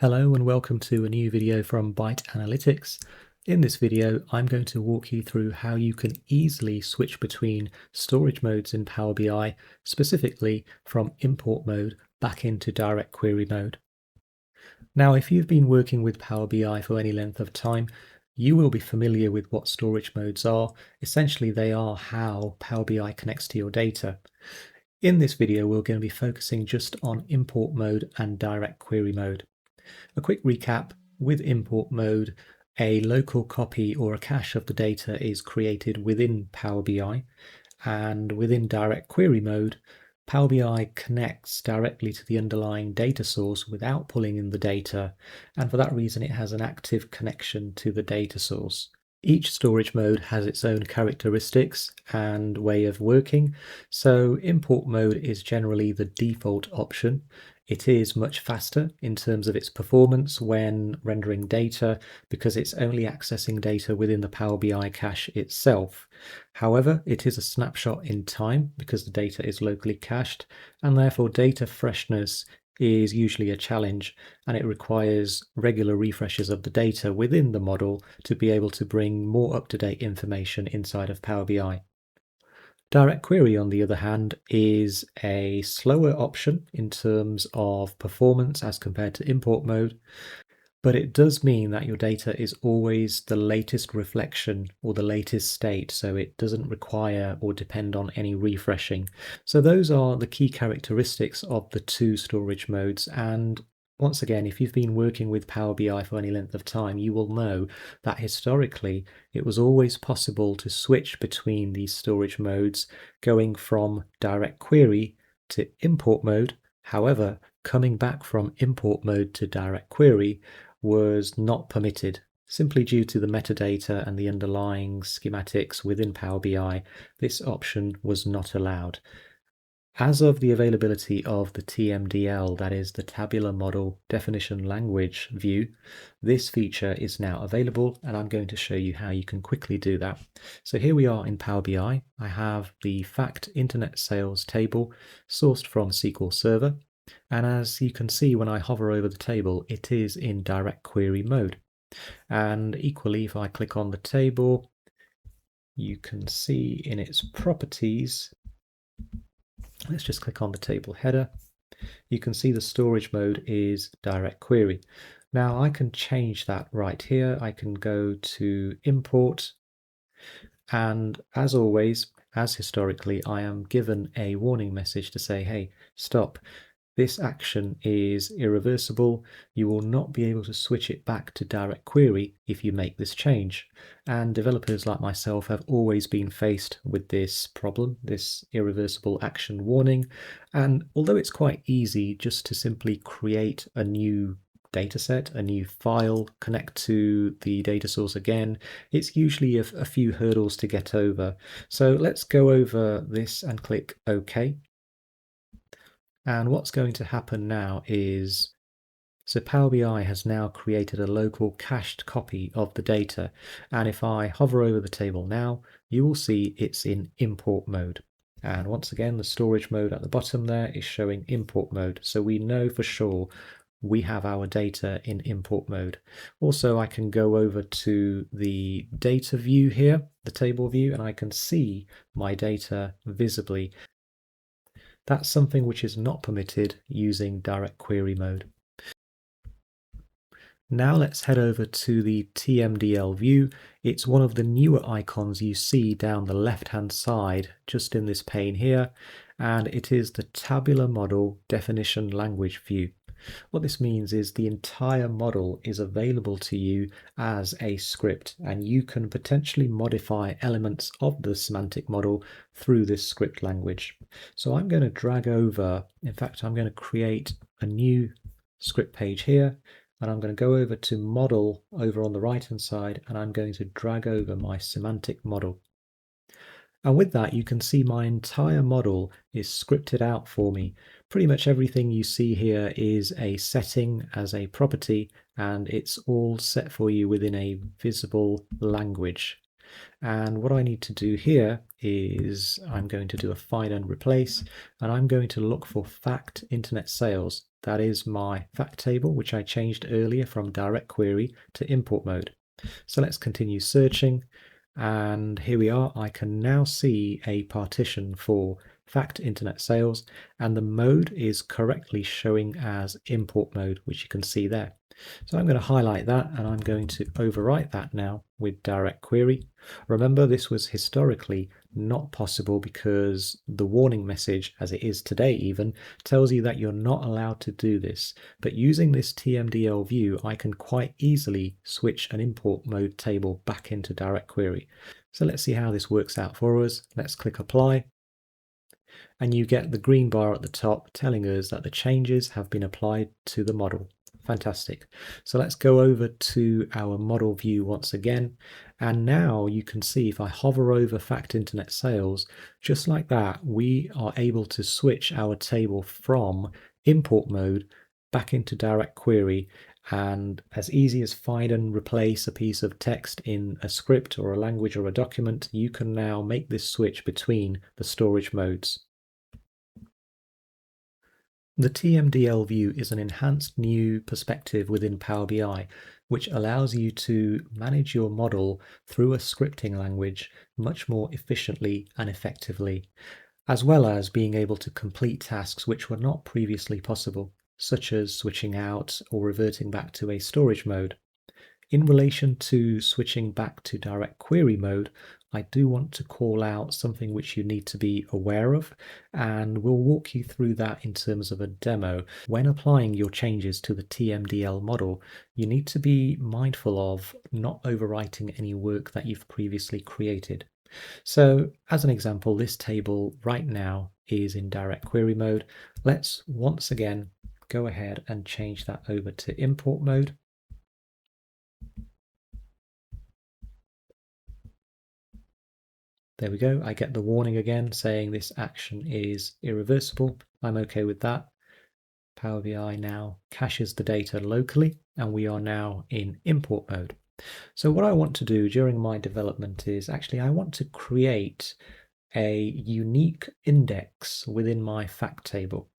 Hello and welcome to a new video from Byte Analytics. In this video, I'm going to walk you through how you can easily switch between storage modes in Power BI, specifically from import mode back into DirectQuery mode. Now, if you've been working with Power BI for any length of time, you will be familiar with what storage modes are. Essentially, they are how Power BI connects to your data. In this video, we're going to be focusing just on import mode and DirectQuery mode. A quick recap: with import mode, a local copy or a cache of the data is created within Power BI, and within DirectQuery mode, Power BI connects directly to the underlying data source without pulling in the data, and for that reason it has an active connection to the data source. Each storage mode has its own characteristics and way of working, so import mode is generally the default option. It is much faster in terms of its performance when rendering data because it's only accessing data within the Power BI cache itself. However, it is a snapshot in time because the data is locally cached, and therefore data freshness is usually a challenge, and it requires regular refreshes of the data within the model to be able to bring more up-to-date information inside of Power BI. DirectQuery, on the other hand, is a slower option in terms of performance as compared to import mode, but it does mean that your data is always the latest reflection or the latest state, so it doesn't require or depend on any refreshing. So those are the key characteristics of the two storage modes, and once again, if you've been working with Power BI for any length of time, you will know that historically it was always possible to switch between these storage modes, going from DirectQuery to import mode. However, coming back from import mode to DirectQuery was not permitted, simply due to the metadata and the underlying schematics within Power BI. This option was not allowed. As of the availability of the TMDL, that is the Tabular Model Definition Language view, this feature is now available, and I'm going to show you how you can quickly do that. So here we are in Power BI. I have the fact internet sales table sourced from SQL Server, and as you can see when I hover over the table, it is in DirectQuery mode. And equally, if I click on the table, you can see in its properties, let's just click on the table header, you can see the storage mode is DirectQuery. Now I can change that right here. I can go to import, and as always, as historically, I am given a warning message to say, hey, stop. This action is irreversible. You will not be able to switch it back to DirectQuery if you make this change. And developers like myself have always been faced with this problem, this irreversible action warning. And although it's quite easy just to simply create a new dataset, a new file, connect to the data source again, it's usually a few hurdles to get over. So let's go over this and click OK. And what's going to happen now is, so Power BI has now created a local cached copy of the data. And if I hover over the table now, you will see it's in import mode. And once again, the storage mode at the bottom there is showing import mode. So we know for sure we have our data in import mode. Also, I can go over to the data view here, the table view, and I can see my data visibly. That's something which is not permitted using DirectQuery mode. Now let's head over to the TMDL view. It's one of the newer icons you see down the left-hand side, just in this pane here, and it is the Tabular Model Definition Language view. What this means is the entire model is available to you as a script, and you can potentially modify elements of the semantic model through this script language. So I'm going to drag over, in fact, I'm going to create a new script page here, and I'm going to go over to model over on the right hand side, and I'm going to drag over my semantic model. And with that, you can see my entire model is scripted out for me. Pretty much everything you see here is a setting as a property, and it's all set for you within a visible language. And what I need to do here is I'm going to do a find and replace, and I'm going to look for fact internet sales. That is my fact table, which I changed earlier from DirectQuery to import mode. So let's continue searching. And here we are. I can now see a partition for fact internet sales, and the mode is correctly showing as import mode, which you can see there. So I'm going to highlight that, and I'm going to overwrite that now with DirectQuery. Remember, this was historically not possible because the warning message, as it is today even, tells you that you're not allowed to do this. But using this TMDL view, I can quite easily switch an import mode table back into DirectQuery. So let's see how this works out for us. Let's click apply. And you get the green bar at the top telling us that the changes have been applied to the model. Fantastic. So let's go over to our model view once again. And now you can see if I hover over fact internet sales, just like that, we are able to switch our table from import mode back into DirectQuery. And as easy as find and replace a piece of text in a script or a language or a document, you can now make this switch between the storage modes. The TMDL view is an enhanced new perspective within Power BI, which allows you to manage your model through a scripting language much more efficiently and effectively, as well as being able to complete tasks which were not previously possible, such as switching out or reverting back to a storage mode. In relation to switching back to DirectQuery mode, I do want to call out something which you need to be aware of, and we'll walk you through that in terms of a demo. When applying your changes to the TMDL model, you need to be mindful of not overwriting any work that you've previously created. So as an example, this table right now is in DirectQuery mode. Let's once again go ahead and change that over to import mode. There we go. I get the warning again saying this action is irreversible. I'm okay with that. Power BI now caches the data locally, and we are now in import mode. So what I want to do during my development is actually I want to create a unique index within my fact table.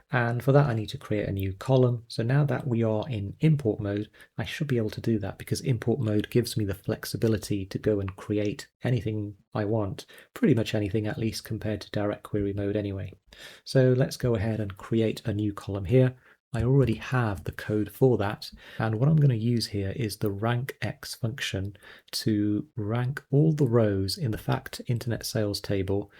And for that, I need to create a new column. So now that we are in import mode, I should be able to do that because import mode gives me the flexibility to go and create anything I want, pretty much anything at least compared to DirectQuery mode anyway. So let's go ahead and create a new column here. I already have the code for that. And what I'm going to use here is the rankx function to rank all the rows in the fact internet sales table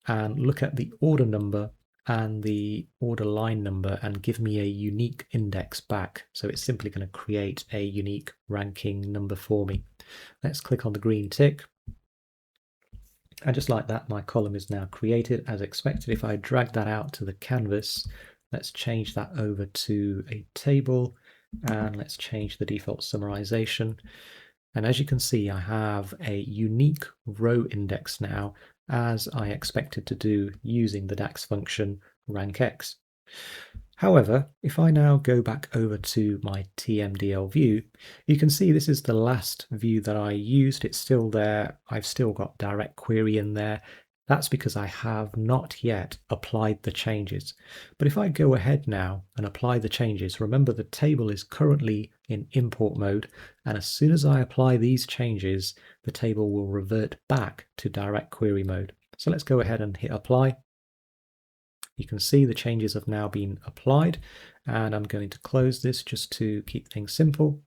and look at the order number and the order line number and give me a unique index back. So it's simply going to create a unique ranking number for me. Let's click on the green tick. And just like that, my column is now created as expected. If I drag that out to the canvas, let's change that over to a table and let's change the default summarization. And as you can see, I have a unique row index now, as I expected to do using the DAX function rankx. However, if I now go back over to my TMDL view, you can see this is the last view that I used. It's still there. I've still got DirectQuery in there. That's because I have not yet applied the changes. But if I go ahead now and apply the changes, remember the table is currently in import mode, and as soon as I apply these changes, the table will revert back to DirectQuery mode. So let's go ahead and hit apply. You can see the changes have now been applied, and I'm going to close this just to keep things simple.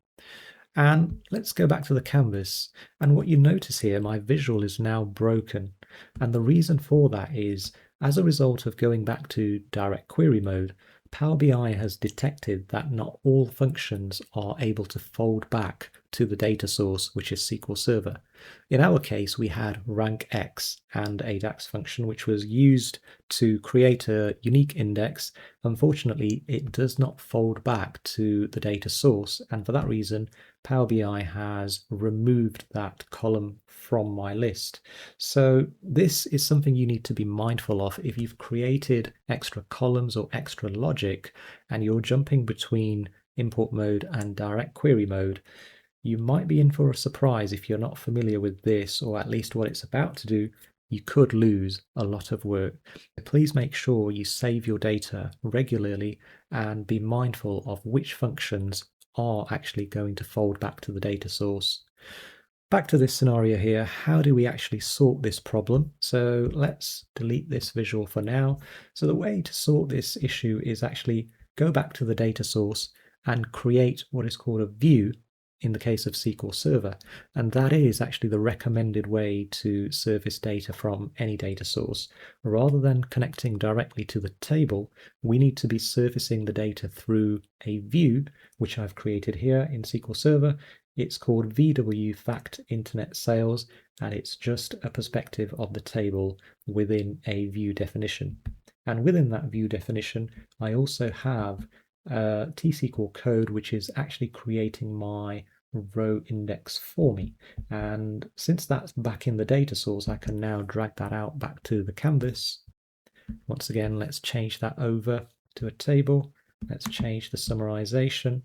And let's go back to the canvas. And what you notice here, my visual is now broken. And the reason for that is, as a result of going back to DirectQuery mode, Power BI has detected that not all functions are able to fold back to the data source, which is SQL Server. In our case, we had rankx and a DAX function, which was used to create a unique index. Unfortunately, it does not fold back to the data source, and for that reason, Power BI has removed that column from my list. So this is something you need to be mindful of. If you've created extra columns or extra logic and you're jumping between import mode and DirectQuery mode, you might be in for a surprise if you're not familiar with this, or at least what it's about to do. you could lose a lot of work. Please make sure you save your data regularly and be mindful of which functions are actually going to fold back to the data source. Back to this scenario here, how do we actually sort this problem? So let's delete this visual for now. So the way to sort this issue is actually go back to the data source and create what is called a view in the case of SQL Server. And that is actually the recommended way to service data from any data source. Rather than connecting directly to the table, we need to be servicing the data through a view, which I've created here in SQL Server. It's called VW Fact Internet Sales, and it's just a perspective of the table within a view definition. And within that view definition, I also have T-SQL code, which is actually creating my row index for me. And since that's back in the data source, I can now drag that out back to the canvas. Once again, let's change that over to a table. Let's change the summarization.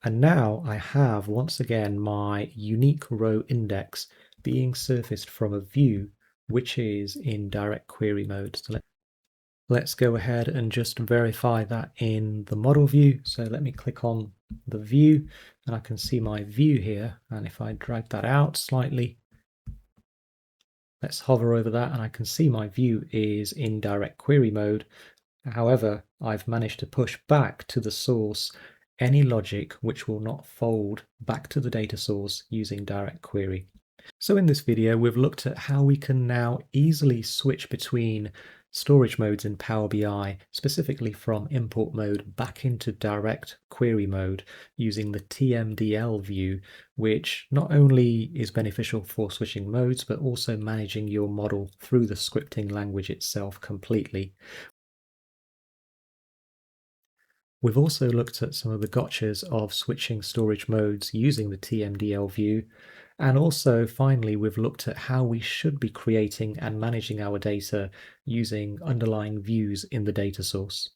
And now I have, once again, my unique row index being surfaced from a view, which is in DirectQuery mode. So let's go ahead and just verify that in the model view. So let me click on the view and I can see my view here. And if I drag that out slightly, let's hover over that and I can see my view is in DirectQuery mode. However, I've managed to push back to the source any logic which will not fold back to the data source using DirectQuery. So in this video, we've looked at how we can now easily switch between storage modes in Power BI, specifically from import mode back into direct query mode using the TMDL view, which not only is beneficial for switching modes, but also managing your model through the scripting language itself completely. We've also looked at some of the gotchas of switching storage modes using the TMDL view. And also, finally, we've looked at how we should be creating and managing our data using underlying views in the data source.